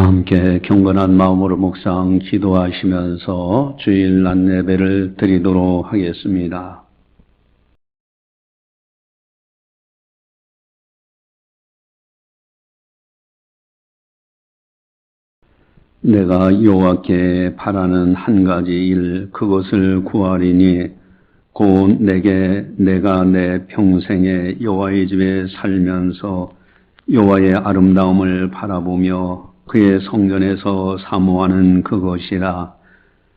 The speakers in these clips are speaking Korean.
함께 경건한 마음으로 묵상 기도하시면서 주일 낮 예배를 드리도록 하겠습니다. 내가 여호와께 바라는 한 가지 일 그것을 구하리니 곧 내가 내 평생에 여호와의 집에 살면서 여호와의 아름다움을 바라보며 그의 성전에서 사모하는 그것이라.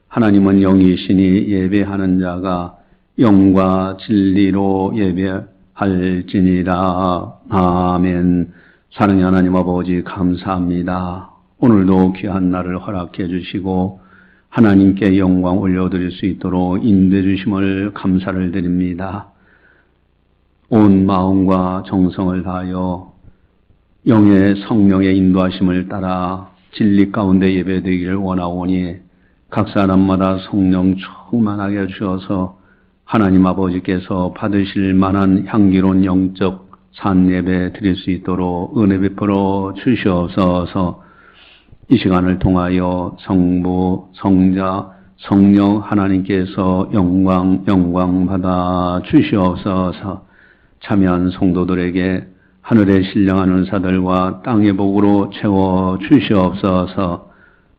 하나님은 영이시니 예배하는 자가 영과 진리로 예배할지니라. 아멘. 사랑의 하나님 아버지 감사합니다. 오늘도 귀한 날을 허락해 주시고 하나님께 영광 올려드릴 수 있도록 인도해 주심을 감사를 드립니다. 온 마음과 정성을 다하여 영의 성령의 인도하심을 따라 진리 가운데 예배되기를 원하오니 각 사람마다 성령 충만하게 주셔서 하나님 아버지께서 받으실 만한 향기로운 영적 산예배 드릴 수 있도록 은혜 베풀어 주시옵소서. 이 시간을 통하여 성부, 성자, 성령 하나님께서 영광 받아 주시옵소서. 참여한 성도들에게 하늘의 신령한 은사들과 땅의 복으로 채워 주시옵소서.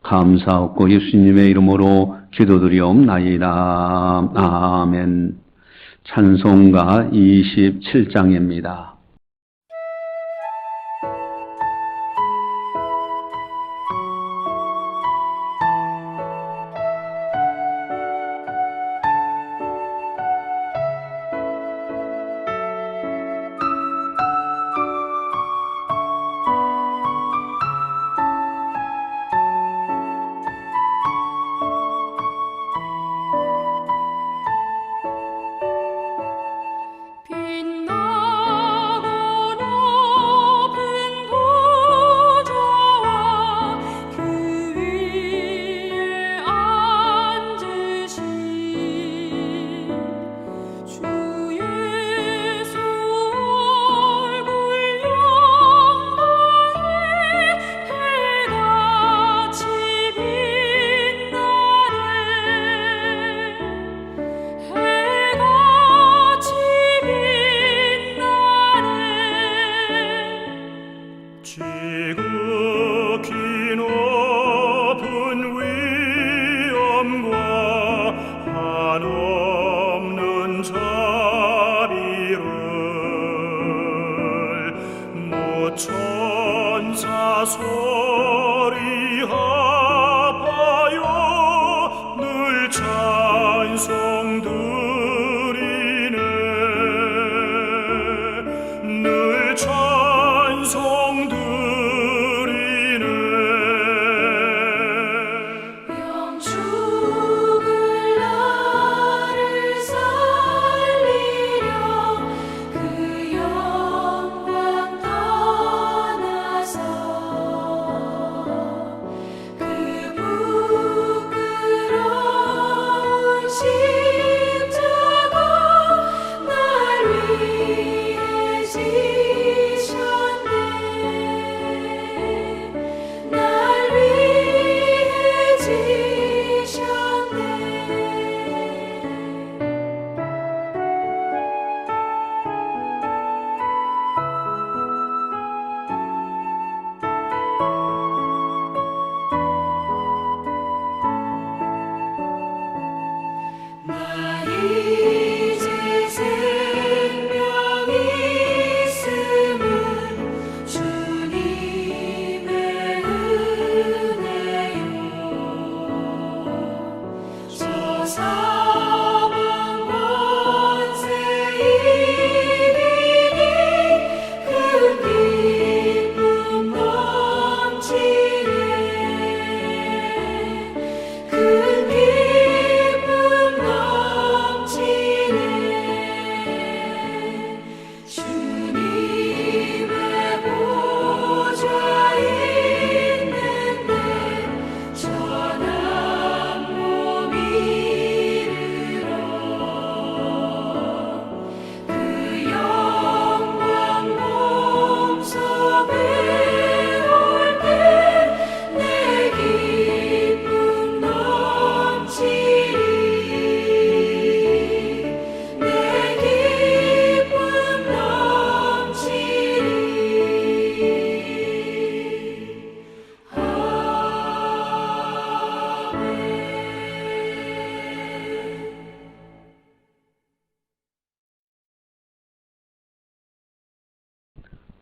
감사하고 예수님의 이름으로 기도드리옵나이다. 아멘. 찬송가 27장입니다. 빛나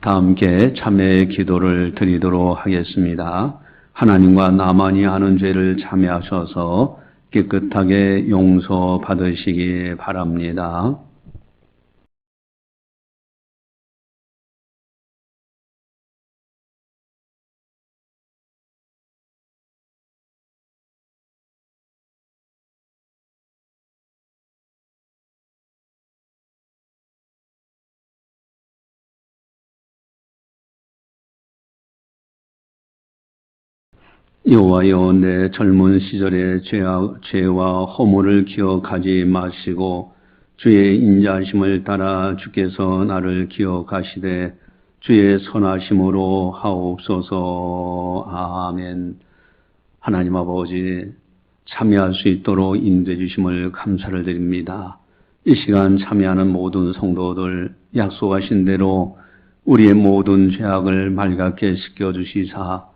다 함께 참회의 기도를 드리도록 하겠습니다. 하나님과 나만이 하는 죄를 참회하셔서 깨끗하게 용서받으시기 바랍니다. 여호와여, 내 젊은 시절의 죄와 허물을 기억하지 마시고 주의 인자하심을 따라 주께서 나를 기억하시되 주의 선하심으로 하옵소서. 아멘. 하나님 아버지, 참여할 수 있도록 인도해 주심을 감사를 드립니다. 이 시간 참여하는 모든 성도들 약속하신 대로 우리의 모든 죄악을 말갛게 씻겨주시사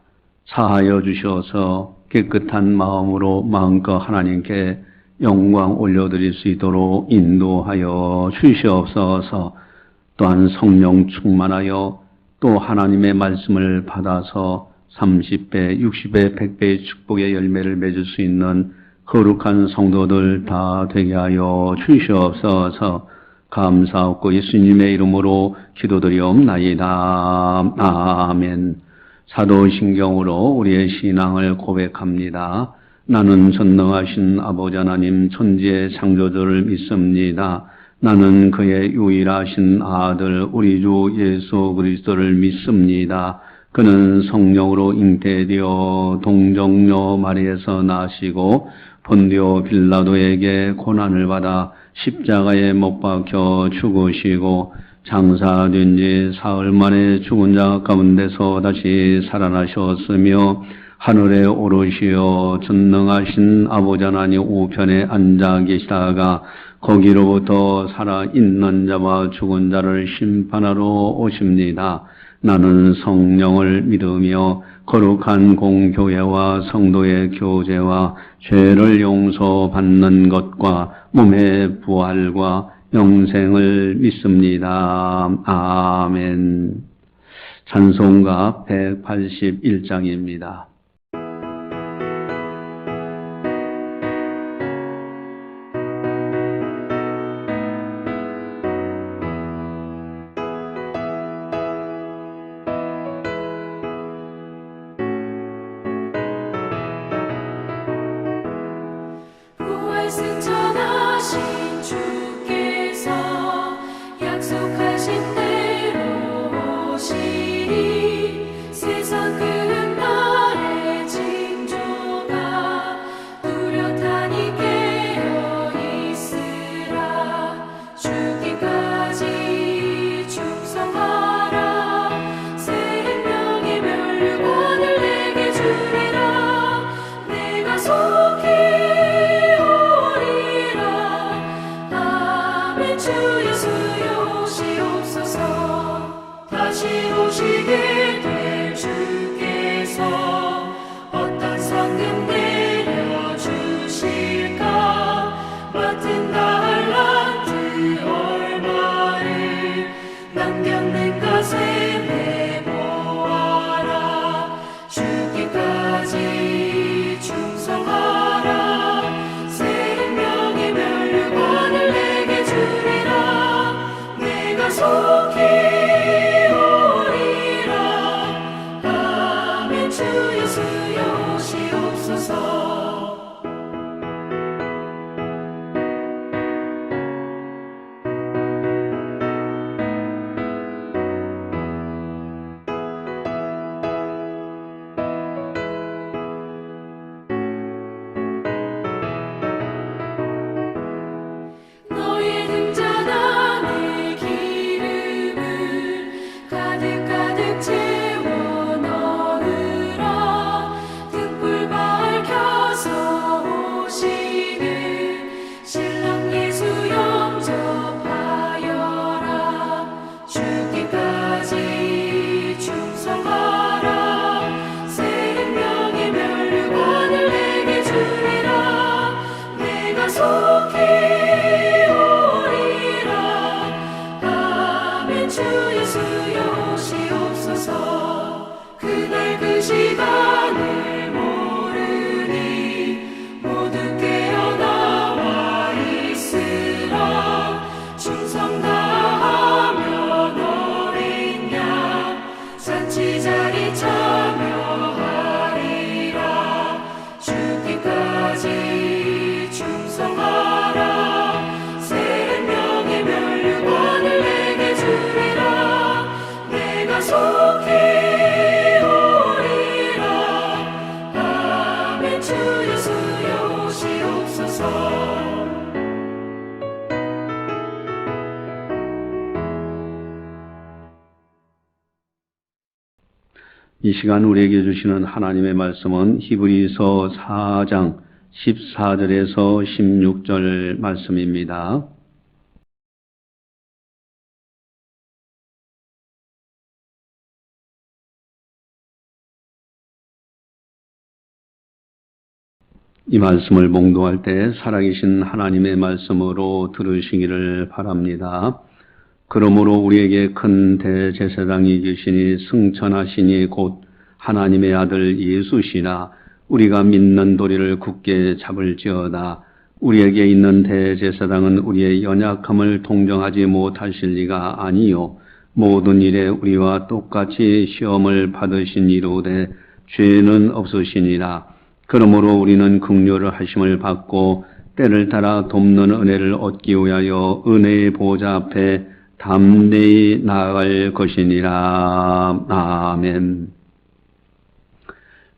사하여 주셔서 깨끗한 마음으로 마음껏 하나님께 영광 올려드릴 수 있도록 인도하여 주시옵소서. 또한 성령 충만하여 또 하나님의 말씀을 받아서 30배, 60배, 100배의 축복의 열매를 맺을 수 있는 거룩한 성도들 다 되게 하여 주시옵소서. 감사하고 예수님의 이름으로 기도드리옵나이다. 아멘. 사도신경으로 우리의 신앙을 고백합니다. 나는 전능하신 아버지 하나님 천지의 창조주를 믿습니다. 나는 그의 유일하신 아들 우리 주 예수 그리스도를 믿습니다. 그는 성령으로 잉태되어 동정녀 마리에서 나시고 본디오 빌라도에게 고난을 받아 십자가에 못 박혀 죽으시고 장사된 지 사흘 만에 죽은 자 가운데서 다시 살아나셨으며 하늘에 오르시어 전능하신 아버지 하나님 우편에 앉아 계시다가 거기로부터 살아있는 자와 죽은 자를 심판하러 오십니다. 나는 성령을 믿으며 거룩한 공교회와 성도의 교제와 죄를 용서받는 것과 몸의 부활과 영생을 믿습니다. 아멘. 찬송가 181장입니다. 가득 채워 넣으라 등불 밝혀 이 시간 우리에게 주시는 하나님의 말씀은 히브리서 4장 14절에서 16절 말씀입니다. 이 말씀을 봉독할 때 살아계신 하나님의 말씀으로 들으시기를 바랍니다. 그러므로 우리에게 큰 대제사장이 계시니 승천하시니 곧 하나님의 아들 예수시나 우리가 믿는 도리를 굳게 잡을지어다. 우리에게 있는 대제사장은 우리의 연약함을 동정하지 못하실 리가 아니요 모든 일에 우리와 똑같이 시험을 받으신 이로되 죄는 없으시니라. 그러므로 우리는 긍휼을 하심을 받고 때를 따라 돕는 은혜를 얻기 위하여 은혜의 보좌 앞에 담대히 나아갈 것이니라. 아멘.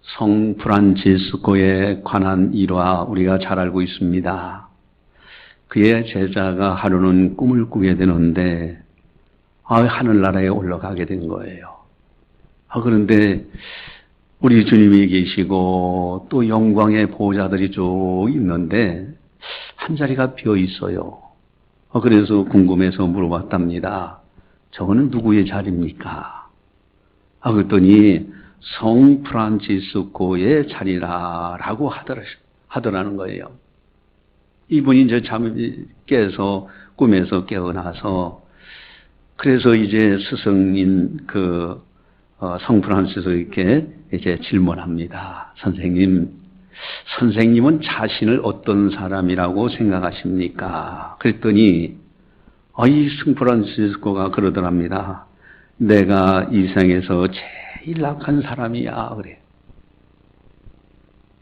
성 프란치스코에 관한 일화 우리가 잘 알고 있습니다. 그의 제자가 하루는 꿈을 꾸게 되는데 하늘나라에 올라가게 된 거예요. 그런데 우리 주님이 계시고 또 영광의 보호자들이 쭉 있는데 한 자리가 비어 있어요. 그래서 궁금해서 물어봤답니다. 저거는 누구의 자리입니까? 그랬더니 성 프란치스코의 자리라라고 하더라는 거예요. 이분이 이제 잠을 깨서 꿈에서 깨어나서 그래서 이제 스승인 성 프란시스코에게 이제 질문합니다. 선생님은 자신을 어떤 사람이라고 생각하십니까? 그랬더니 이 성 프란시스코가 그러더랍니다. 내가 이 세상에서 제일 악한 사람이야 그래.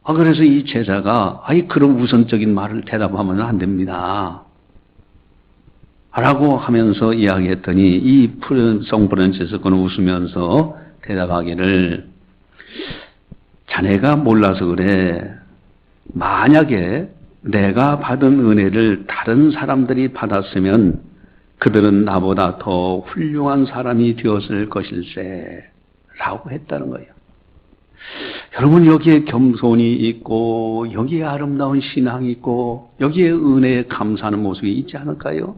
그래서 이 제자가 그런 우선적인 말을 대답하면 안 됩니다. 라고 하면서 이야기했더니 이 성 프란시스코는 웃으면서 대답하기를 자네가 몰라서 그래. 만약에 내가 받은 은혜를 다른 사람들이 받았으면 그들은 나보다 더 훌륭한 사람이 되었을 것일세 라고 했다는 거예요. 여러분 여기에 겸손이 있고 여기에 아름다운 신앙이 있고 여기에 은혜에 감사하는 모습이 있지 않을까요?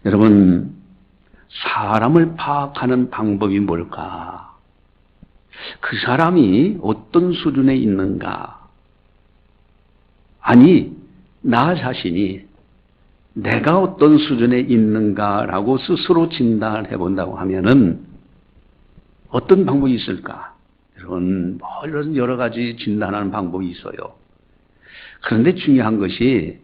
여러분 사람을 파악하는 방법이 뭘까? 그 사람이 어떤 수준에 있는가? 아니 나 자신이 내가 어떤 수준에 있는가라고 스스로 진단해 본다고 하면은 어떤 방법이 있을까? 여러분 이런 여러 가지 진단하는 방법이 있어요. 그런데 중요한 것이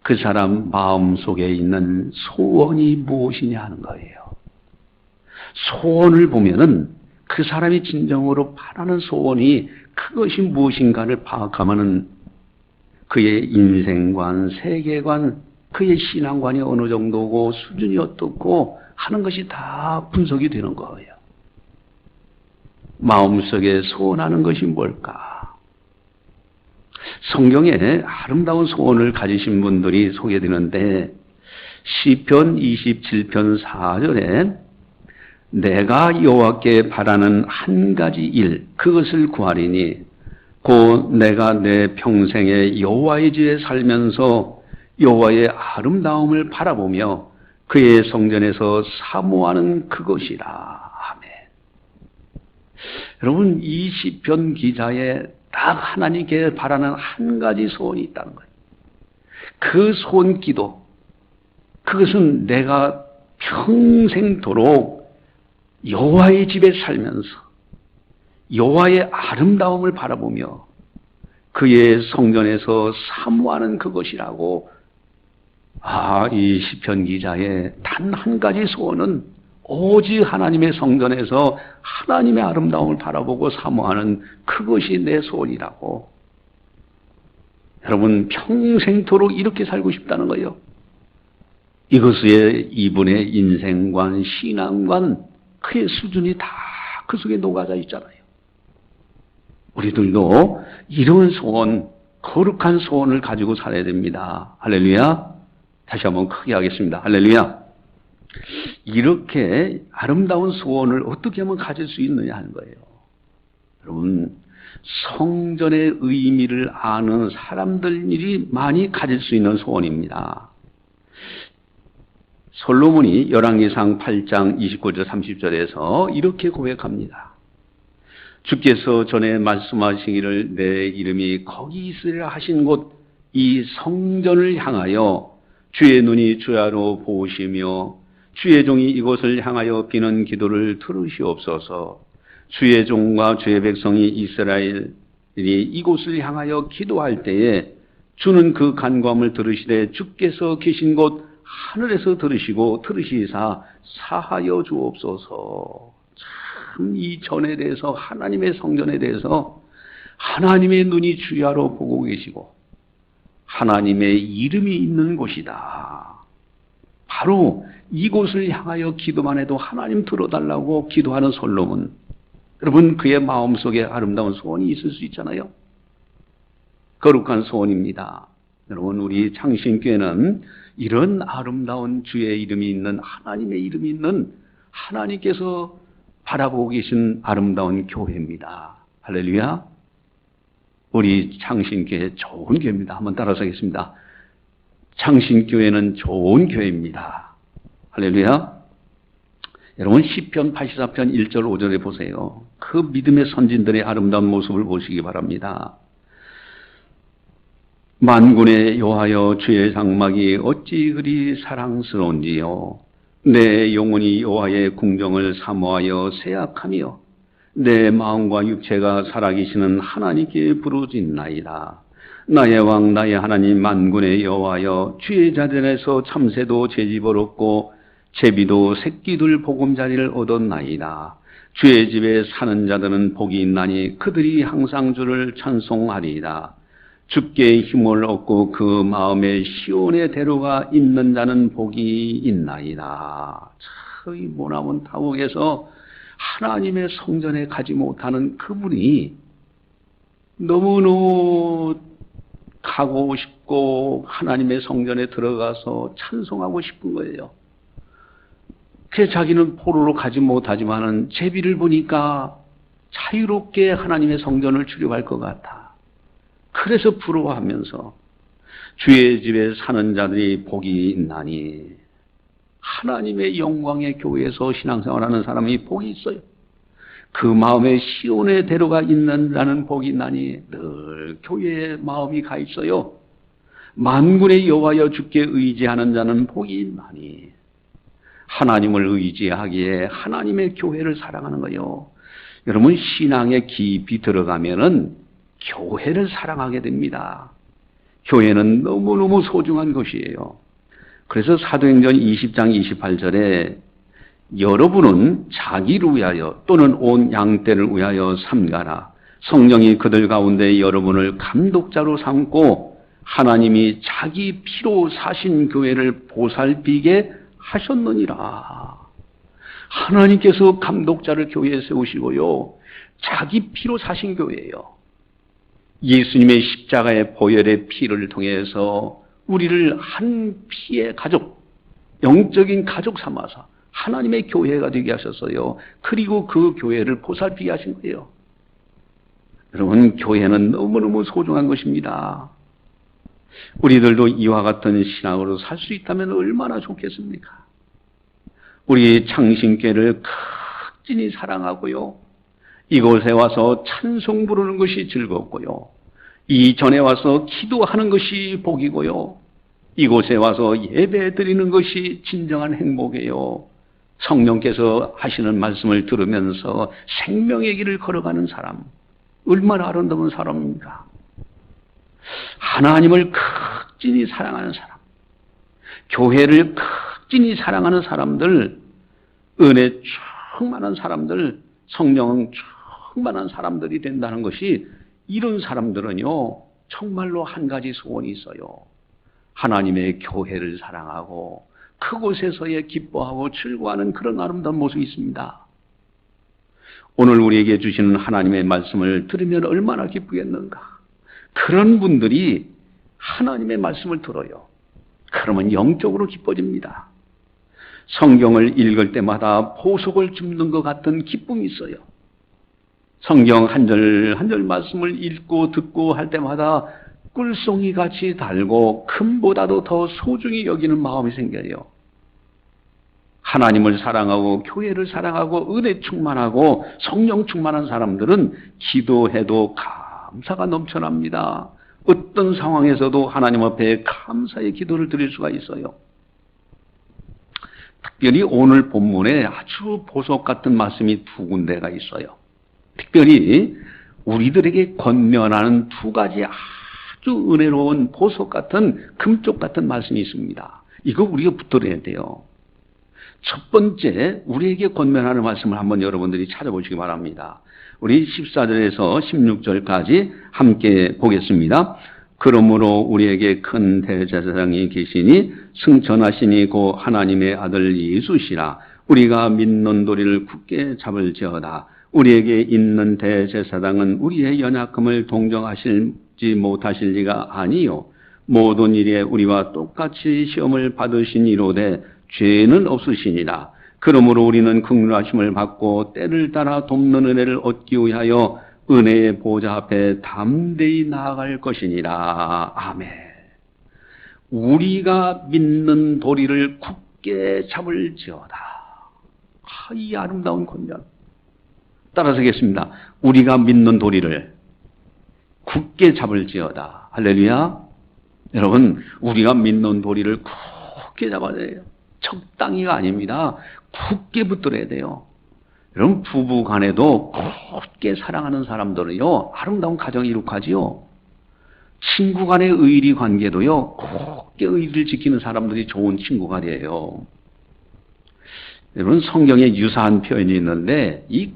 그 사람 마음속에 있는 소원이 무엇이냐 하는 거예요. 소원을 보면은 그 사람이 진정으로 바라는 소원이 그것이 무엇인가를 파악하면은 그의 인생관, 세계관, 그의 신앙관이 어느 정도고 수준이 어떻고 하는 것이 다 분석이 되는 거예요. 마음속에 소원하는 것이 뭘까? 성경에 아름다운 소원을 가지신 분들이 소개되는데 시편 27편 4절에 내가 여호와께 바라는 한 가지 일 그것을 구하리니 곧 내가 내 평생에 여호와의 집에 살면서 여호와의 아름다움을 바라보며 그의 성전에서 사모하는 그것이라. 아멘. 여러분 이 시편 기자의 딱 하나님께 바라는 한 가지 소원이 있다는 거예요. 그 소원 기도 그것은 내가 평생도록 여호와의 집에 살면서 여호와의 아름다움을 바라보며 그의 성전에서 사모하는 그것이라고 이 시편 기자의 단 한 가지 소원은 오직 하나님의 성전에서 하나님의 아름다움을 바라보고 사모하는 그것이 내 소원이라고. 여러분 평생토록 이렇게 살고 싶다는 거예요. 이것에 이분의 인생관, 신앙관, 그의 수준이 다 그 속에 녹아져 있잖아요. 우리들도 이런 소원, 거룩한 소원을 가지고 살아야 됩니다. 할렐루야. 다시 한번 크게 하겠습니다. 할렐루야. 이렇게 아름다운 소원을 어떻게 하면 가질 수 있느냐 하는 거예요. 여러분, 성전의 의미를 아는 사람들이 많이 가질 수 있는 소원입니다. 솔로몬이 열왕기상 8장 29절 30절에서 이렇게 고백합니다. 주께서 전에 말씀하시기를 내 이름이 거기 있으리라 하신 곳 이 성전을 향하여 주의 눈이 주야로 보시며 주의 종이 이곳을 향하여 비는 기도를 들으시옵소서. 주의 종과 주의 백성이 이스라엘이 이곳을 향하여 기도할 때에 주는 그 간구함을 들으시되 주께서 계신 곳 하늘에서 들으시사 사하여 주옵소서. 참 이 전에 대해서 하나님의 성전에 대해서 하나님의 눈이 주야로 보고 계시고 하나님의 이름이 있는 곳이다. 바로 이곳을 향하여 기도만 해도 하나님 들어달라고 기도하는 솔로몬. 여러분, 그의 마음속에 아름다운 소원이 있을 수 있잖아요. 거룩한 소원입니다. 여러분, 우리 창신교회는 이런 아름다운 주의 이름이 있는, 하나님의 이름이 있는, 하나님께서 바라보고 계신 아름다운 교회입니다. 할렐루야. 우리 창신교회 좋은 교회입니다. 한번 따라서 하겠습니다. 창신교회는 좋은 교회입니다. 할렐루야. 여러분, 시편 84편 1절 5절에 보세요. 그 믿음의 선진들의 아름다운 모습을 보시기 바랍니다. 만군의 여호와여, 주의 장막이 어찌 그리 사랑스러운지요. 내 영혼이 여호와의 궁정을 사모하여 세약하며 내 마음과 육체가 살아계시는 하나님께 부르짖나이다. 나의 왕 나의 하나님 만군의 여호와여, 주의 자전에서 참새도 제집 얻었고 제비도 새끼들 보금자리를 얻었나이다. 주의 집에 사는 자들은 복이 있나니 그들이 항상 주를 찬송하리이다. 주께 힘을 얻고 그 마음에 시온의 대로가 있는 자는 복이 있나이다. 참, 이 모나몬 타국에서 하나님의 성전에 가지 못하는 그분이 너무너무 가고 싶고 하나님의 성전에 들어가서 찬송하고 싶은 거예요. 그래서 자기는 포로로 가지 못하지만은 제비를 보니까 자유롭게 하나님의 성전을 출입할 것 같아. 그래서 부러워하면서 주의 집에 사는 자들이 복이 있나니, 하나님의 영광의 교회에서 신앙생활하는 사람이 복이 있어요. 그 마음에 시온의 대로가 있는 자는 복이 있나니, 늘 교회에 마음이 가 있어요. 만군의 여호와여, 주께 의지하는 자는 복이 있나니, 하나님을 의지하기에 하나님의 교회를 사랑하는 거예요. 여러분, 신앙에 깊이 들어가면은 교회를 사랑하게 됩니다. 교회는 너무너무 소중한 것이에요. 그래서 사도행전 20장 28절에 여러분은 자기를 위하여 또는 온 양떼를 위하여 삼가라. 성령이 그들 가운데 여러분을 감독자로 삼고 하나님이 자기 피로 사신 교회를 보살피게 하셨느니라. 하나님께서 감독자를 교회에 세우시고요, 자기 피로 사신 교회예요. 예수님의 십자가의 보혈의 피를 통해서 우리를 한 피의 가족, 영적인 가족 삼아서 하나님의 교회가 되게 하셨어요. 그리고 그 교회를 보살피게 하신 거예요. 여러분, 교회는 너무너무 소중한 것입니다. 우리들도 이와 같은 신앙으로 살 수 있다면 얼마나 좋겠습니까? 우리 창신교회를 극진히 사랑하고요, 이곳에 와서 찬송 부르는 것이 즐겁고요, 이전에 와서 기도하는 것이 복이고요, 이곳에 와서 예배 드리는 것이 진정한 행복이에요. 성령께서 하시는 말씀을 들으면서 생명의 길을 걸어가는 사람, 얼마나 아름다운 사람입니까? 하나님을 극진히 사랑하는 사람, 교회를 극진히 사랑하는 사람들, 은혜 충만한 사람들, 성령 충만한 사람들이 된다는 것이, 이런 사람들은요 정말로 한 가지 소원이 있어요. 하나님의 교회를 사랑하고 그곳에서의 기뻐하고 즐거워하는 그런 아름다운 모습이 있습니다. 오늘 우리에게 주시는 하나님의 말씀을 들으면 얼마나 기쁘겠는가. 그런 분들이 하나님의 말씀을 들어요. 그러면 영적으로 기뻐집니다. 성경을 읽을 때마다 보석을 줍는 것 같은 기쁨이 있어요. 성경 한 절 한 절 말씀을 읽고 듣고 할 때마다 꿀송이 같이 달고 금보다도 더 소중히 여기는 마음이 생겨요. 하나님을 사랑하고 교회를 사랑하고 은혜 충만하고 성령 충만한 사람들은 기도해도 감사가 넘쳐납니다. 어떤 상황에서도 하나님 앞에 감사의 기도를 드릴 수가 있어요. 특별히 오늘 본문에 아주 보석 같은 말씀이 두 군데가 있어요. 특별히 우리들에게 권면하는 두 가지 아주 은혜로운 보석 같은 금쪽 같은 말씀이 있습니다. 이거 우리가 붙들어야 돼요. 첫 번째 우리에게 권면하는 말씀을 한번 여러분들이 찾아보시기 바랍니다. 우리 14절에서 16절까지 함께 보겠습니다. 그러므로 우리에게 큰 대제사장이 계시니 승천하시니 곧 하나님의 아들 예수시라. 우리가 믿는 도리를 굳게 잡을지어다. 우리에게 있는 대제사장은 우리의 연약함을 동정하실지 못하실 리가 아니요 모든 일에 우리와 똑같이 시험을 받으시니로되 죄는 없으시니라. 그러므로 우리는 긍휼하심을 받고 때를 따라 돕는 은혜를 얻기 위하여 은혜의 보좌 앞에 담대히 나아갈 것이니라. 아멘. 우리가 믿는 도리를 굳게 잡을지어다. 이 아름다운 권면. 따라서 하겠습니다. 우리가 믿는 도리를 굳게 잡을지어다. 할렐루야. 여러분, 우리가 믿는 도리를 굳게 잡아야 돼요. 적당히가 아닙니다. 굳게 붙들어야 돼요. 여러분, 부부 간에도 굳게 사랑하는 사람들은요, 아름다운 가정을 이룩하지요. 친구 간의 의리 관계도요, 굳게 의리를 지키는 사람들이 좋은 친구가 돼요. 여러분, 성경에 유사한 표현이 있는데, 이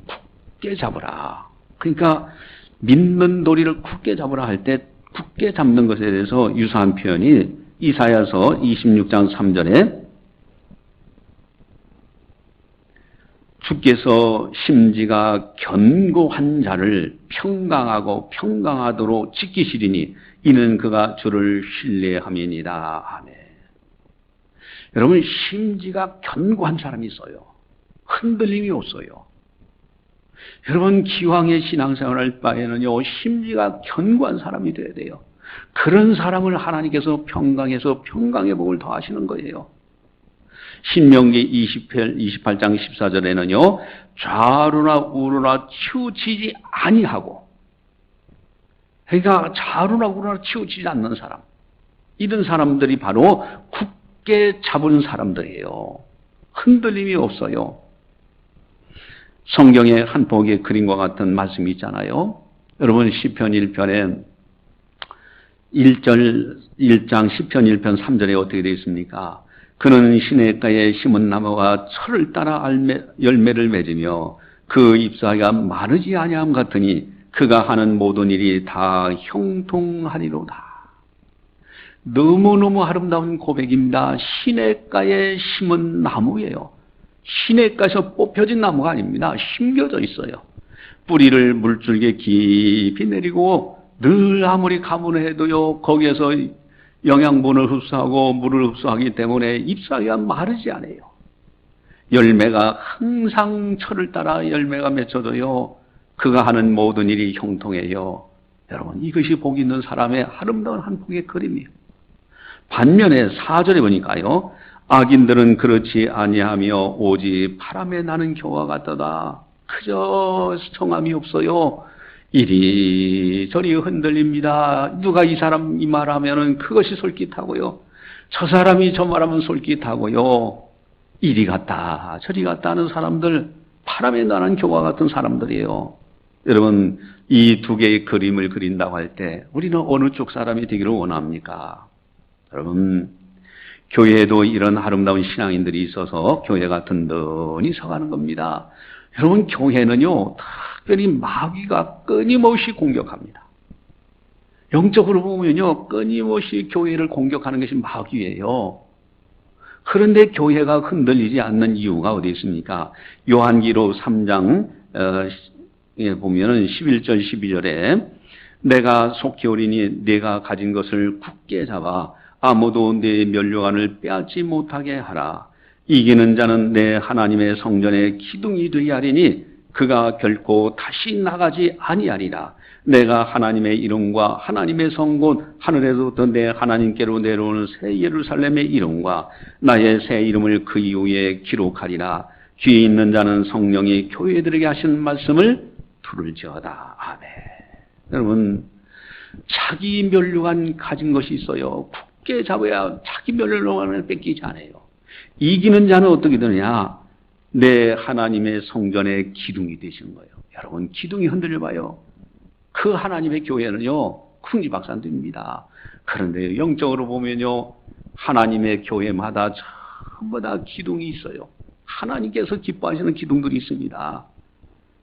굳게 잡으라. 그러니까, 믿는 도리를 굳게 잡으라 할 때, 굳게 잡는 것에 대해서 유사한 표현이 이사야서 26장 3절에 주께서 심지가 견고한 자를 평강하고 평강하도록 지키시리니 이는 그가 주를 신뢰함이니라. 아멘. 여러분, 심지가 견고한 사람이 있어요. 흔들림이 없어요. 여러분, 기왕의 신앙생활할 바에는요, 심지가 견고한 사람이 돼야 돼요. 그런 사람을 하나님께서 평강해서 평강의 복을 더하시는 거예요. 신명기 28장 14절에는요, 좌루나 우루나 치우치지 아니하고, 그러니까 좌루나 우루나 치우치지 않는 사람, 이런 사람들이 바로 굳게 잡은 사람들이에요. 흔들림이 없어요. 성경에 한 폭의 그림과 같은 말씀이 있잖아요. 여러분, 시편 1편에 1장 시편 1편 3절에 어떻게 되어 있습니까? 그는 시냇가에 심은 나무가 철을 따라 열매를 맺으며 그 잎사귀가 마르지 아니함 같으니 그가 하는 모든 일이 다 형통하리로다. 너무너무 아름다운 고백입니다. 시냇가에 심은 나무예요. 시냇가에서 뽑혀진 나무가 아닙니다. 심겨져 있어요. 뿌리를 물줄기에 깊이 내리고 늘 아무리 가물해도요, 거기에서 영양분을 흡수하고 물을 흡수하기 때문에 잎사귀가 마르지 않아요. 열매가 항상 철을 따라 열매가 맺혀도요, 그가 하는 모든 일이 형통해요. 여러분, 이것이 복 있는 사람의 아름다운 한 폭의 그림이에요. 반면에 4절에 보니까요, 악인들은 그렇지 아니하며 오직 바람에 나는 겨와 같도다. 그저 성함이 없어요. 이리저리 흔들립니다. 누가 이 사람 이 말하면은 그것이 솔깃하고요. 저 사람이 저 말하면 솔깃하고요. 이리 갔다 저리 갔다 하는 사람들, 바람에 나는 겨와 같은 사람들이에요. 여러분, 이 두 개의 그림을 그린다고 할 때 우리는 어느 쪽 사람이 되기를 원합니까? 여러분, 교회에도 이런 아름다운 신앙인들이 있어서 교회가 든든히 서가는 겁니다. 여러분, 교회는요, 특별히 마귀가 끊임없이 공격합니다. 영적으로 보면요, 끊임없이 교회를 공격하는 것이 마귀예요. 그런데 교회가 흔들리지 않는 이유가 어디 있습니까? 요한기록 3장 보면은 11절 12절에 내가 속히 오리니 내가 가진 것을 굳게 잡아 아무도 내 면류관을 빼앗지 못하게 하라. 이기는 자는 내 하나님의 성전의 기둥이 되게 하리니 그가 결코 다시 나가지 아니하리라. 내가 하나님의 이름과 하나님의 성곧 하늘에서부터 내 하나님께로 내려오는 새 예루살렘의 이름과 나의 새 이름을 그 이후에 기록하리라. 귀에 있는 자는 성령이 교회들에게 하신 말씀을 들을지어다. 아멘. 여러분, 자기 면류관 가진 것이 있어요. 굳게 잡아야 자기 면류관을 뺏기지 않아요. 이기는 자는 어떻게 되느냐? 내 하나님의 성전의 기둥이 되시는 거예요. 여러분, 기둥이 흔들려봐요. 그 하나님의 교회는요, 쿵지박산됩니다. 그런데 영적으로 보면요, 하나님의 교회마다 전부 다 기둥이 있어요. 하나님께서 기뻐하시는 기둥들이 있습니다.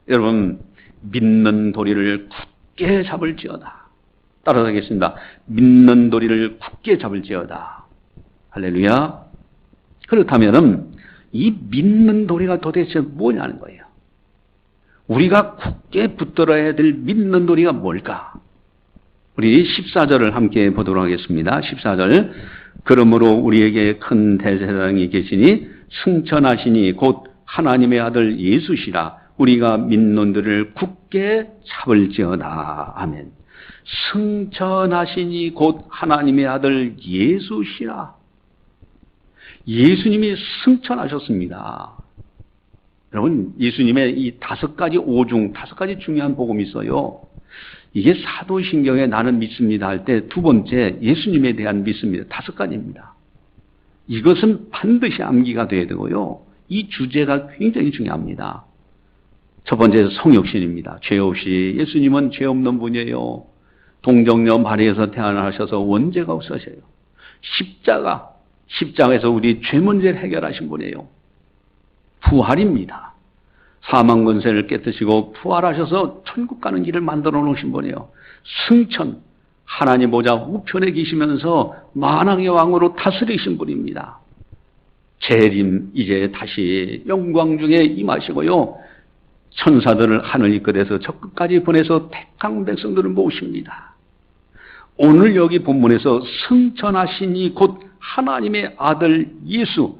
여러분, 믿는 도리를 굳게 잡을지어다. 따라하겠습니다. 믿는 도리를 굳게 잡을지어다. 할렐루야. 그렇다면은 이 믿는 도리가 도대체 뭐냐는 거예요. 우리가 굳게 붙들어야 될 믿는 도리가 뭘까? 우리 14절을 함께 보도록 하겠습니다. 14절. 그러므로 우리에게 큰 대제사장이 계시니 승천하시니 곧 하나님의 아들 예수시라. 우리가 믿는 도리를 굳게 잡을지어다. 아멘. 승천하시니 곧 하나님의 아들 예수시라. 예수님이 승천하셨습니다. 여러분, 예수님의 이 5가지 오중, 5가지 중요한 복음이 있어요. 이게 사도신경에 나는 믿습니다 할 때 두 번째 예수님에 대한 믿습니다. 5가지입니다. 이것은 반드시 암기가 돼야 되고요. 이 주제가 굉장히 중요합니다. 첫 번째 성육신입니다. 죄 없이 예수님은 죄 없는 분이에요. 동정녀 마리아에서 태어나셔서 원죄가 없으셔요. 십자가에서 우리 죄 문제를 해결하신 분이에요. 부활입니다. 사망 권세를 깨뜨시고 부활하셔서 천국 가는 길을 만들어 놓으신 분이에요. 승천, 하나님 보좌 우편에 계시면서 만왕의 왕으로 다스리신 분입니다. 재림, 이제 다시 영광 중에 임하시고요. 천사들을 하늘 이끌어서 저 끝까지 보내서 택한 백성들을 모십니다. 오늘 여기 본문에서 승천하시니 곧 하나님의 아들 예수,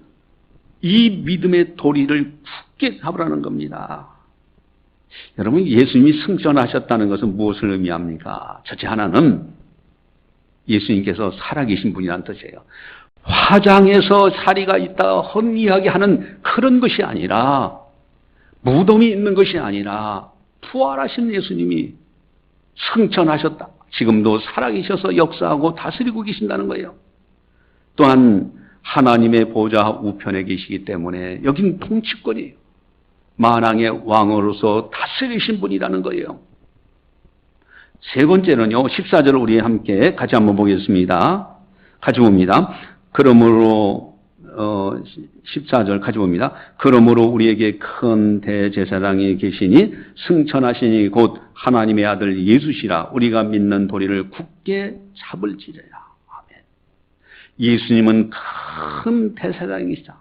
이 믿음의 도리를 굳게 잡으라는 겁니다. 여러분, 예수님이 승천하셨다는 것은 무엇을 의미합니까? 첫째 하나는 예수님께서 살아계신 분이라는 뜻이에요. 화장에서 사리가 있다 헛이야기하는 그런 것이 아니라, 무덤이 있는 것이 아니라 부활하신 예수님이 승천하셨다. 지금도 살아계셔서 역사하고 다스리고 계신다는 거예요. 또한 하나님의 보좌 우편에 계시기 때문에 여긴 통치권이에요. 만왕의 왕으로서 다스리신 분이라는 거예요. 세 번째는요, 14절을 우리 함께 같이 한번 보겠습니다. 같이 봅니다. 그러므로 14절 같이 봅니다. 그러므로 우리에게 큰 대제사장이 계시니 승천하시니 곧 하나님의 아들 예수시라. 우리가 믿는 도리를 굳게 잡을지어다. 아멘. 예수님은 큰 대제사장이시다.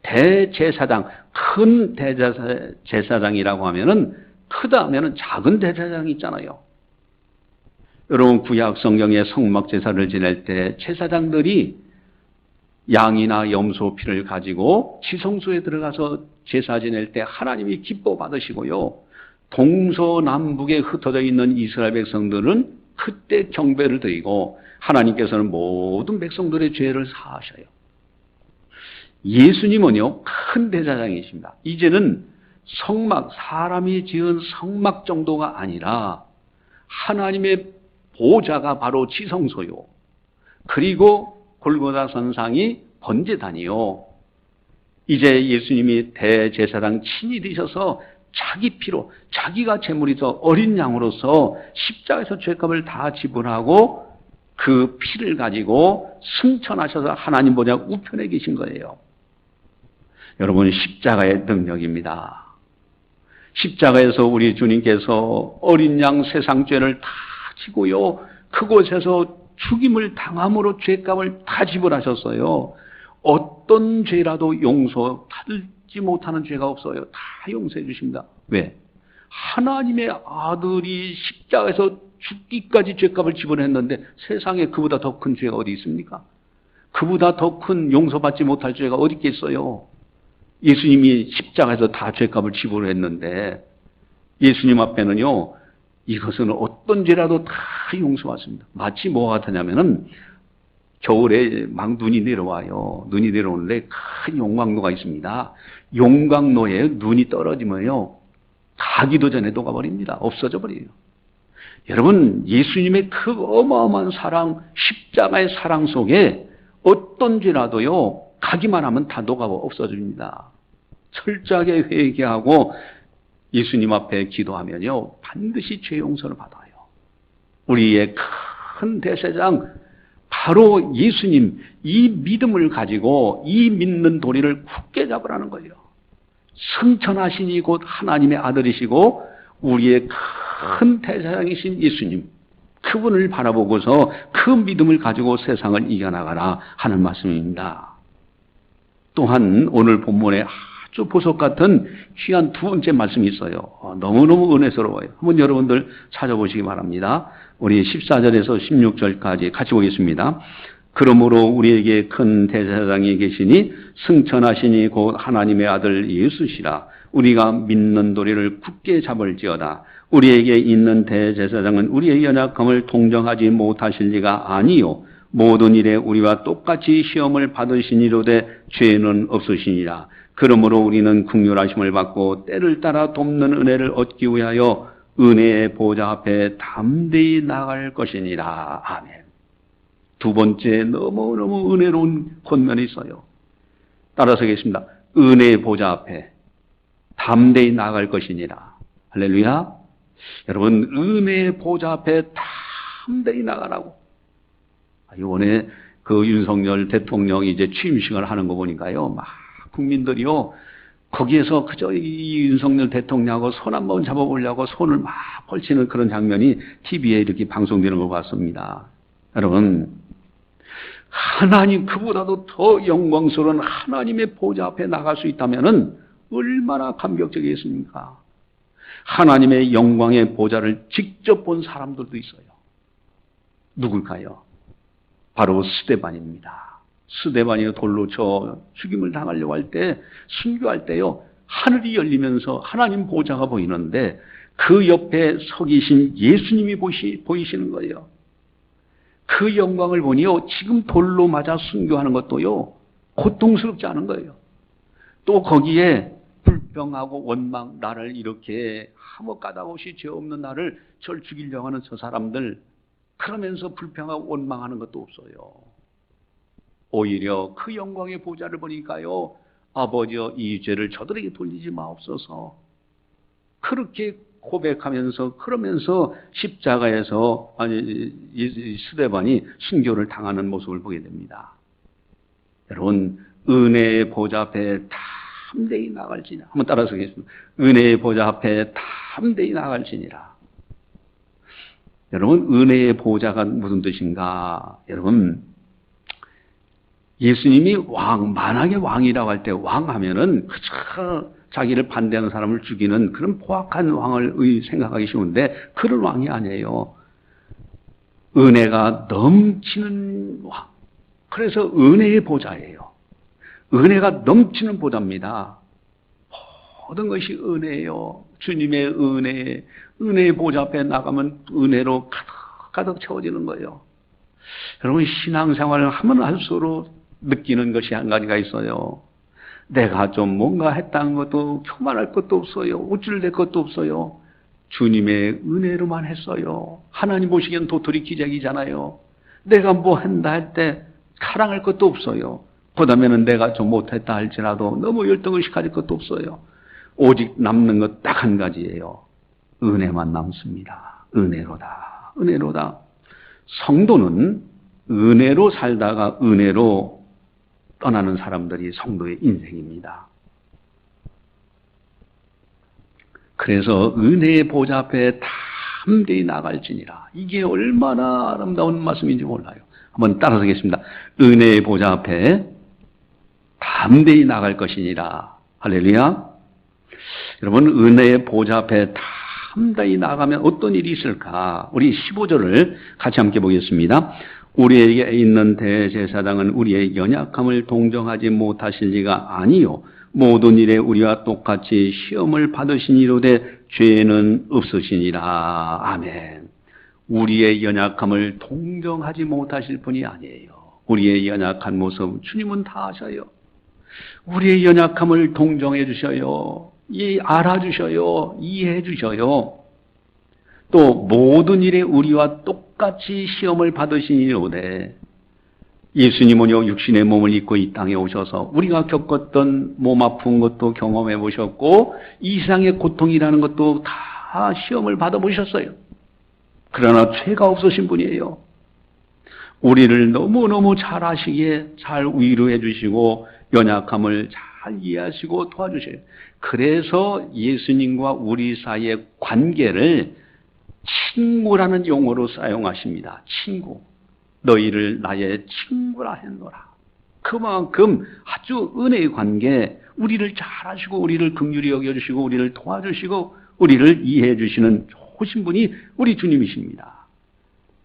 대제사장, 큰 대제사장이라고 하면은, 크다 하면은 작은 대제사장이 있잖아요. 여러분, 구약 성경의 성막 제사를 지낼 때 제사장들이 양이나 염소 피를 가지고 지성소에 들어가서 제사 지낼 때 하나님이 기뻐 받으시고요. 동서남북에 흩어져 있는 이스라엘 백성들은 그때 경배를 드리고 하나님께서는 모든 백성들의 죄를 사하셔요. 예수님은요, 큰 대제사장이십니다. 이제는 성막, 사람이 지은 성막 정도가 아니라 하나님의 보좌가 바로 지성소요. 그리고 골고다 선상이 번제단이요. 이제 예수님이 대제사장 친히 되셔서 자기 피로, 자기가 제물이서 어린 양으로서 십자가에서 죄값을 다 지불하고 그 피를 가지고 승천하셔서 하나님 보좌 우편에 계신 거예요. 여러분, 십자가의 능력입니다. 십자가에서 우리 주님께서 어린 양 세상 죄를 다 지고요, 그곳에서 죽임을 당함으로 죄값을 다 지불하셨어요. 어떤 죄라도 용서받지 못하는 죄가 없어요. 다 용서해 주십니다. 왜? 하나님의 아들이 십자가에서 죽기까지 죄값을 지불했는데 세상에 그보다 더 큰 죄가 어디 있습니까? 그보다 더 큰 용서받지 못할 죄가 어디 있겠어요? 예수님이 십자가에서 다 죄값을 지불을 했는데 예수님 앞에는요, 이것은 어떤 죄라도 다 용서받습니다. 마치 뭐가 같으냐면은 겨울에 막 눈이 내려와요. 눈이 내려오는데 큰 용광로가 있습니다. 용광로에 눈이 떨어지면요, 가기도 전에 녹아버립니다. 없어져 버려요. 여러분, 예수님의 그 어마어마한 사랑, 십자가의 사랑 속에 어떤 죄라도요, 가기만 하면 다 녹아버 없어집니다. 철저하게 회개하고 예수님 앞에 기도하면요, 반드시 죄 용서를 받아요. 우리의 큰 대제사장, 바로 예수님, 이 믿음을 가지고 이 믿는 도리를 굳게 잡으라는 거예요. 승천하시니 곧 하나님의 아들이시고 우리의 큰 대제사장이신 예수님, 그분을 바라보고서 그 믿음을 가지고 세상을 이겨나가라 하는 말씀입니다. 또한 오늘 본문에 아주 보석 같은 귀한 두 번째 말씀이 있어요. 너무너무 은혜스러워요. 한번 여러분들 찾아보시기 바랍니다. 우리 14절에서 16절까지 같이 보겠습니다. 그러므로 우리에게 큰 대제사장이 계시니 승천하시니 곧 하나님의 아들 예수시라. 우리가 믿는 도리를 굳게 잡을지어다. 우리에게 있는 대제사장은 우리의 연약함을 동정하지 못하실 리가 아니요 모든 일에 우리와 똑같이 시험을 받으시니로되 죄는 없으시니라. 그러므로 우리는 긍휼하심을 받고 때를 따라 돕는 은혜를 얻기 위하여 은혜의 보좌 앞에 담대히 나갈 것이니라. 아멘. 두 번째 너무너무 은혜로운 권면이 있어요. 따라서 하겠습니다. 은혜의 보좌 앞에 담대히 나갈 것이니라. 할렐루야. 여러분, 은혜의 보좌 앞에 담대히 나가라고. 이번에 그 윤석열 대통령이 이제 취임식을 하는 거 보니까요, 막 국민들이요, 거기에서 그저 이 윤석열 대통령하고 손 한번 잡아보려고 손을 막 펼치는 그런 장면이 TV에 이렇게 방송되는 걸 봤습니다. 여러분, 하나님, 그보다도 더 영광스러운 하나님의 보좌 앞에 나갈 수 있다면은 얼마나 감격적이겠습니까? 하나님의 영광의 보좌를 직접 본 사람들도 있어요. 누굴까요? 바로 스데반입니다. 스데반이 돌로 쳐 죽임을 당하려고 할 때, 순교할 때요, 하늘이 열리면서 하나님 보좌가 보이는데 그 옆에 서 계신 예수님이 보이시는 거예요. 그 영광을 보니요, 지금 돌로 맞아 순교하는 것도요, 고통스럽지 않은 거예요. 또 거기에 불평하고 원망, 나를 이렇게 아무 까닭 없이 죄 없는 나를 절 죽이려고 하는 저 사람들, 그러면서 불평하고 원망하는 것도 없어요. 오히려 그 영광의 보좌를 보니까요, 아버지여 이 죄를 저들에게 돌리지 마옵소서. 그렇게 고백하면서, 그러면서 십자가에서 스데반이 순교를 당하는 모습을 보게 됩니다. 여러분, 은혜의 보좌 앞에 담대히 나갈지니라. 한번 따라서 하겠습니다. 은혜의 보좌 앞에 담대히 나갈지니라. 여러분, 은혜의 보좌가 무슨 뜻인가? 여러분, 예수님이 만약에 왕이라고 할 때 왕 하면은 그저 자기를 반대하는 사람을 죽이는 그런 포악한 왕을 생각하기 쉬운데 그런 왕이 아니에요. 은혜가 넘치는 왕. 그래서 은혜의 보좌예요. 은혜가 넘치는 보좌입니다. 모든 것이 은혜예요. 주님의 은혜, 은혜의 보좌 앞에 나가면 은혜로 가득 채워지는 거예요. 여러분, 신앙생활을 하면 할수록 느끼는 것이 한 가지가 있어요. 내가 좀 뭔가 했다는 것도 교만할 것도 없어요. 우쭐댈 것도 없어요. 주님의 은혜로만 했어요. 하나님 보시기엔 도토리 기적이잖아요. 내가 뭐 한다 할 때 자랑할 것도 없어요. 그 다음에는 내가 좀 못했다 할지라도 너무 열등의식 가질 것도 없어요. 오직 남는 것 딱 한 가지예요. 은혜만 남습니다. 은혜로다. 은혜로다. 성도는 은혜로 살다가 은혜로 떠나는 사람들이 성도의 인생입니다. 그래서 은혜의 보좌 앞에 담대히 나갈지니라. 이게 얼마나 아름다운 말씀인지 몰라요. 한번 따라서 하겠습니다. 은혜의 보좌 앞에 담대히 나갈 것이니라. 할렐루야. 여러분, 은혜의 보좌 앞에 담대히 나가면 어떤 일이 있을까? 우리 15절을 같이 함께 보겠습니다. 우리에게 있는 대제사장은 우리의 연약함을 동정하지 못하실 리가 아니요 모든 일에 우리와 똑같이 시험을 받으시니로되 죄는 없으시니라. 아멘. 우리의 연약함을 동정하지 못하실 분이 아니에요. 우리의 연약한 모습 주님은 다 아셔요. 우리의 연약함을 동정해 주셔요. 알아주셔요. 이해해 주셔요. 또 모든 일에 우리와 똑같이 시험을 받으시니로되 예수님은요 육신의 몸을 입고 이 땅에 오셔서 우리가 겪었던 몸 아픈 것도 경험해 보셨고 이 세상의 고통이라는 것도 다 시험을 받아보셨어요. 그러나 죄가 없으신 분이에요. 우리를 너무너무 잘 아시기에 잘 위로해 주시고 연약함을 잘 이해하시고 도와주셔요. 그래서 예수님과 우리 사이의 관계를 친구라는 용어로 사용하십니다. 친구. 너희를 나의 친구라 했노라. 그만큼 아주 은혜의 관계, 우리를 잘 아시고 우리를 긍휼히 여겨주시고 우리를 도와주시고 우리를 이해해 주시는 좋으신 분이 우리 주님이십니다.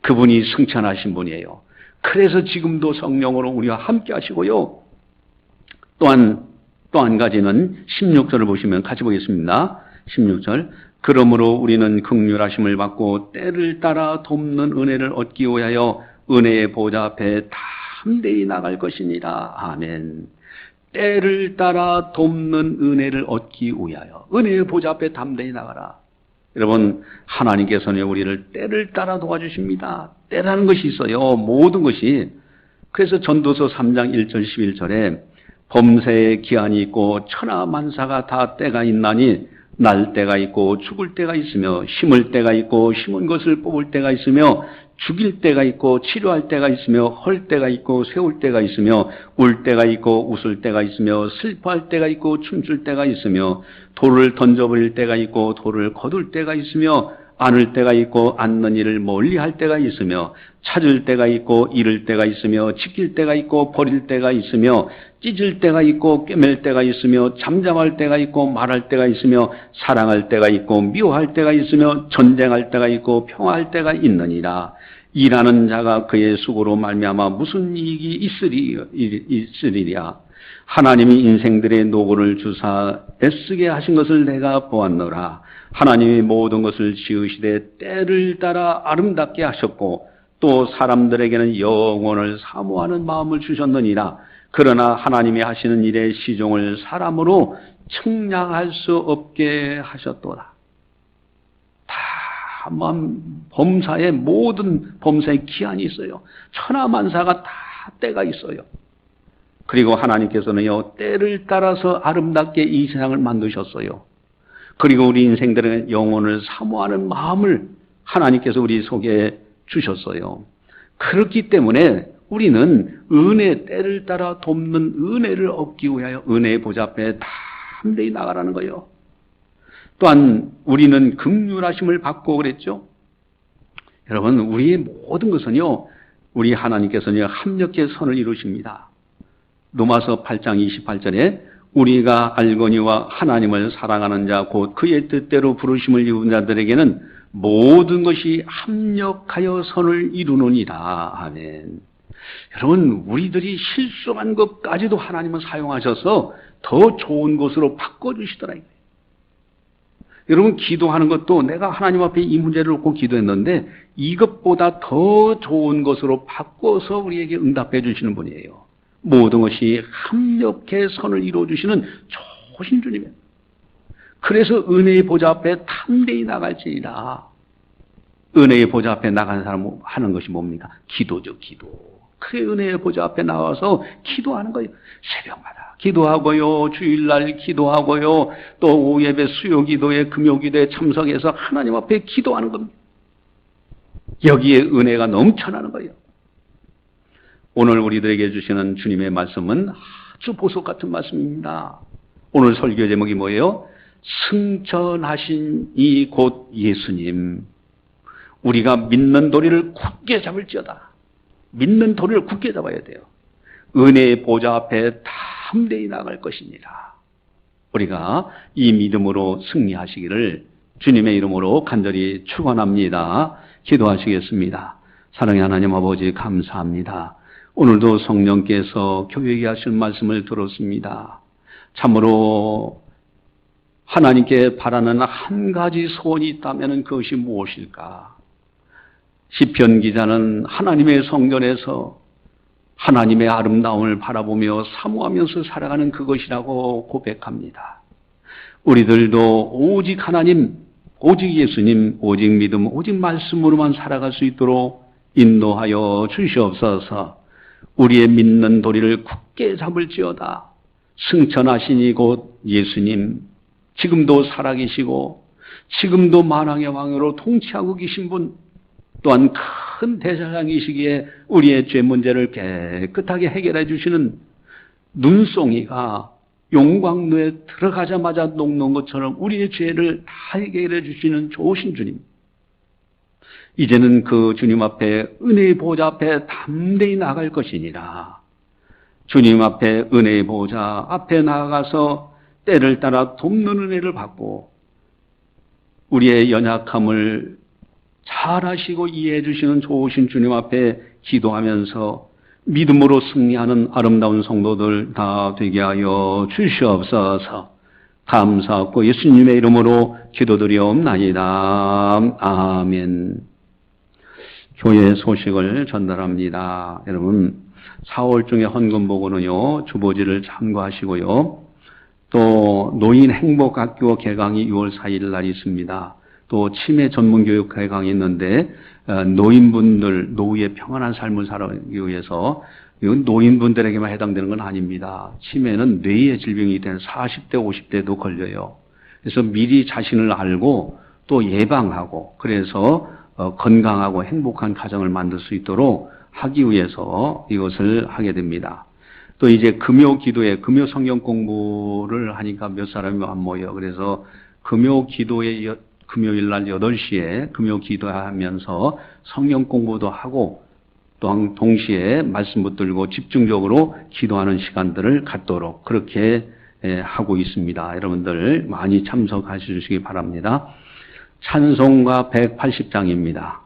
그분이 승천하신 분이에요. 그래서 지금도 성령으로 우리와 함께 하시고요. 또한 또 한 가지는 16절을 보시면 같이 보겠습니다. 16절. 그러므로 우리는 긍휼하심을 받고 때를 따라 돕는 은혜를 얻기 위하여 은혜의 보좌 앞에 담대히 나갈 것이니라. 아멘. 때를 따라 돕는 은혜를 얻기 위하여 은혜의 보좌 앞에 담대히 나가라. 여러분, 하나님께서는 우리를 때를 따라 도와주십니다. 때라는 것이 있어요. 모든 것이. 그래서 전도서 3장 1절 11절에 범사에 기한이 있고 천하만사가 다 때가 있나니 날 때가 있고 죽을 때가 있으며 심을 때가 있고 심은 것을 뽑을 때가 있으며 죽일 때가 있고 치료할 때가 있으며 헐 때가 있고 세울 때가 있으며 울 때가 있고 웃을 때가 있으며 슬퍼할 때가 있고 춤출 때가 있으며 돌을 던져버릴 때가 있고 돌을 거둘 때가 있으며 안을 때가 있고 앉는 일을 멀리할 때가 있으며 찾을 때가 있고 잃을 때가 있으며 지킬 때가 있고 버릴 때가 있으며 찢을 때가 있고 꿰맬 때가 있으며 잠잠할 때가 있고 말할 때가 있으며 사랑할 때가 있고 미워할 때가 있으며 전쟁할 때가 있고 평화할 때가 있느니라. 일하는 자가 그의 수고로 말미암아 무슨 이익이 있으리랴. 하나님이 인생들의 노고를 주사 애쓰게 하신 것을 내가 보았노라. 하나님이 모든 것을 지으시되 때를 따라 아름답게 하셨고 또 사람들에게는 영원을 사모하는 마음을 주셨느니라. 그러나 하나님이 하시는 일의 시종을 사람으로 측량할 수 없게 하셨도다. 범사의 모든 범사의 기한이 있어요. 천하만사가 다 때가 있어요. 그리고 하나님께서는요 때를 따라서 아름답게 이 세상을 만드셨어요. 그리고 우리 인생들의 영혼을 사모하는 마음을 하나님께서 우리 속에 주셨어요. 그렇기 때문에 우리는 은혜 때를 따라 돕는 은혜를 얻기 위하여 은혜의 보좌 앞에 담대히 나가라는 거예요. 또한 우리는 긍휼하심을 받고 그랬죠. 여러분, 우리의 모든 것은요 우리 하나님께서는 합력의 선을 이루십니다. 로마서 8장 28절에 우리가 알거니와 하나님을 사랑하는 자 곧 그의 뜻대로 부르심을 입은 자들에게는 모든 것이 합력하여 선을 이루느니라. 아멘. 여러분, 우리들이 실수한 것까지도 하나님은 사용하셔서 더 좋은 것으로 바꿔주시더라. 여러분, 기도하는 것도 내가 하나님 앞에 이 문제를 놓고 기도했는데 이것보다 더 좋은 것으로 바꿔서 우리에게 응답해 주시는 분이에요. 모든 것이 합력해 선을 이루어주시는 좋으신 주님이에요. 그래서 은혜의 보좌 앞에 담대히 나갈지니라. 은혜의 보좌 앞에 나가는 사람은 하는 것이 뭡니까? 기도죠, 기도. 그래, 은혜의 보좌 앞에 나와서 기도하는 거예요. 새벽마다 기도하고요, 주일날 기도하고요, 또 오후 예배 수요 기도에 금요 기도에 참석해서 하나님 앞에 기도하는 겁니다. 여기에 은혜가 넘쳐나는 거예요. 오늘 우리들에게 주시는 주님의 말씀은 아주 보석 같은 말씀입니다. 오늘 설교 제목이 뭐예요? 승천하신 이 곧 예수님. 우리가 믿는 도리를 굳게 잡을지어다. 믿는 도리를 굳게 잡아야 돼요. 은혜의 보좌 앞에 담대히 나갈 것입니다. 우리가 이 믿음으로 승리하시기를 주님의 이름으로 간절히 축원합니다. 기도하시겠습니다. 사랑의 하나님 아버지, 감사합니다. 오늘도 성령께서 교회에게 하신 말씀을 들었습니다. 참으로 하나님께 바라는 한 가지 소원이 있다면 그것이 무엇일까? 시편 기자는 하나님의 성전에서 하나님의 아름다움을 바라보며 사모하면서 살아가는 그것이라고 고백합니다. 우리들도 오직 하나님, 오직 예수님, 오직 믿음, 오직 말씀으로만 살아갈 수 있도록 인도하여 주시옵소서. 우리의 믿는 도리를 굳게 잡을지어다. 승천하신 이곳 예수님, 지금도 살아계시고 지금도 만왕의 왕으로 통치하고 계신 분, 또한 큰 대제사장이시기에 우리의 죄 문제를 깨끗하게 해결해 주시는 눈송이가 용광로에 들어가자마자 녹는 것처럼 우리의 죄를 다 해결해 주시는 좋으신 주님, 이제는 그 주님 앞에 은혜의 보좌 앞에 담대히 나갈 것이니라. 주님 앞에 은혜의 보좌 앞에 나아가서 때를 따라 돕는 은혜를 받고 우리의 연약함을 잘 아시고 이해해 주시는 좋으신 주님 앞에 기도하면서 믿음으로 승리하는 아름다운 성도들 다 되게 하여 주시옵소서. 감사하고 예수님의 이름으로 기도드리옵나이다. 아멘. 교회 소식을 전달합니다. 여러분, 4월 중에 헌금보고는요, 주보지를 참고하시고요. 또 노인 행복학교 개강이 6월 4일 날 있습니다. 또 치매 전문교육 개강이 있는데 노인분들, 노후의 평안한 삶을 살기 위해서, 이건 노인분들에게만 해당되는 건 아닙니다. 치매는 뇌의 질병이 된 40대, 50대도 걸려요. 그래서 미리 자신을 알고 또 예방하고, 그래서 건강하고 행복한 가정을 만들 수 있도록 하기 위해서 이것을 하게 됩니다. 또 이제 금요 기도에, 금요 성경 공부를 하니까 몇 사람이 안 모여. 그래서 금요 기도에 금요일 날 8시에 금요 기도하면서 성경 공부도 하고 또한 동시에 말씀 붙들고 집중적으로 기도하는 시간들을 갖도록 그렇게 하고 있습니다. 여러분들 많이 참석하셔 주시기 바랍니다. 찬송가 180장입니다.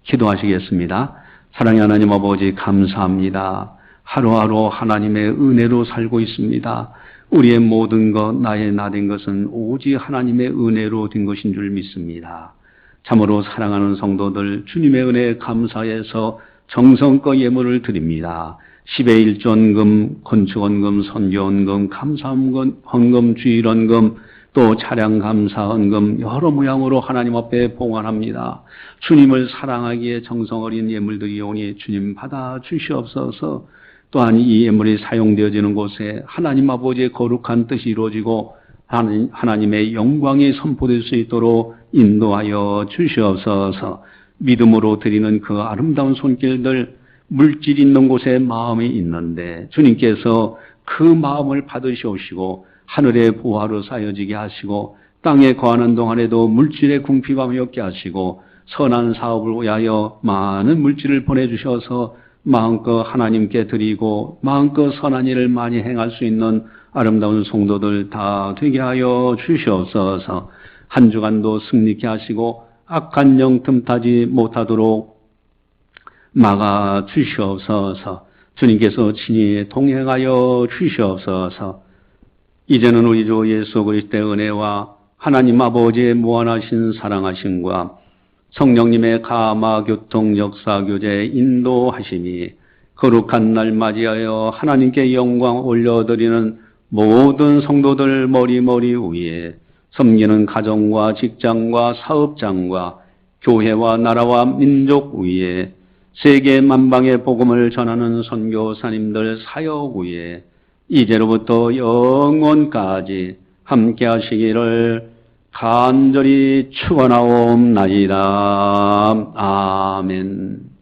기도하시겠습니다. 사랑의 하나님 아버지 감사합니다. 하루하루 하나님의 은혜로 살고 있습니다. 우리의 모든 것, 나의 나 된 것은 오직 하나님의 은혜로 된 것인 줄 믿습니다. 참으로 사랑하는 성도들, 주님의 은혜에 감사해서 정성껏 예물을 드립니다. 10의 1전금, 건축헌금, 선교헌금, 감사헌금, 주일헌금, 또 차량감사헌금 여러 모양으로 하나님 앞에 봉헌합니다. 주님을 사랑하기에 정성 어린 예물들이오니 주님 받아 주시옵소서. 또한 이 예물이 사용되어지는 곳에 하나님 아버지의 거룩한 뜻이 이루어지고 하나님의 영광이 선포될 수 있도록 인도하여 주시옵소서. 믿음으로 드리는 그 아름다운 손길들, 물질 있는 곳에 마음이 있는데 주님께서 그 마음을 받으시옵시고 하늘의 보화로 쌓여지게 하시고 땅에 거하는 동안에도 물질의 궁핍함이 없게 하시고 선한 사업을 위하여 많은 물질을 보내주셔서 마음껏 하나님께 드리고 마음껏 선한 일을 많이 행할 수 있는 아름다운 성도들 다 되게 하여 주시옵소서. 한 주간도 승리케 하시고 악한 영 틈타지 못하도록 막아 주시옵소서. 주님께서 친히 동행하여 주시옵소서. 이제는 우리 주 예수 그리스도의 은혜와 하나님 아버지의 무한하신 사랑하심과 성령님의 감화 교통 역사 교제 인도하심이 거룩한 날 맞이하여 하나님께 영광 올려드리는 모든 성도들 머리 위에 섬기는 가정과 직장과 사업장과 교회와 나라와 민족 위에 세계 만방의 복음을 전하는 선교사님들 사역 위에 이제로부터 영원까지 함께 하시기를 간절히 축원하옵나이다. 아멘.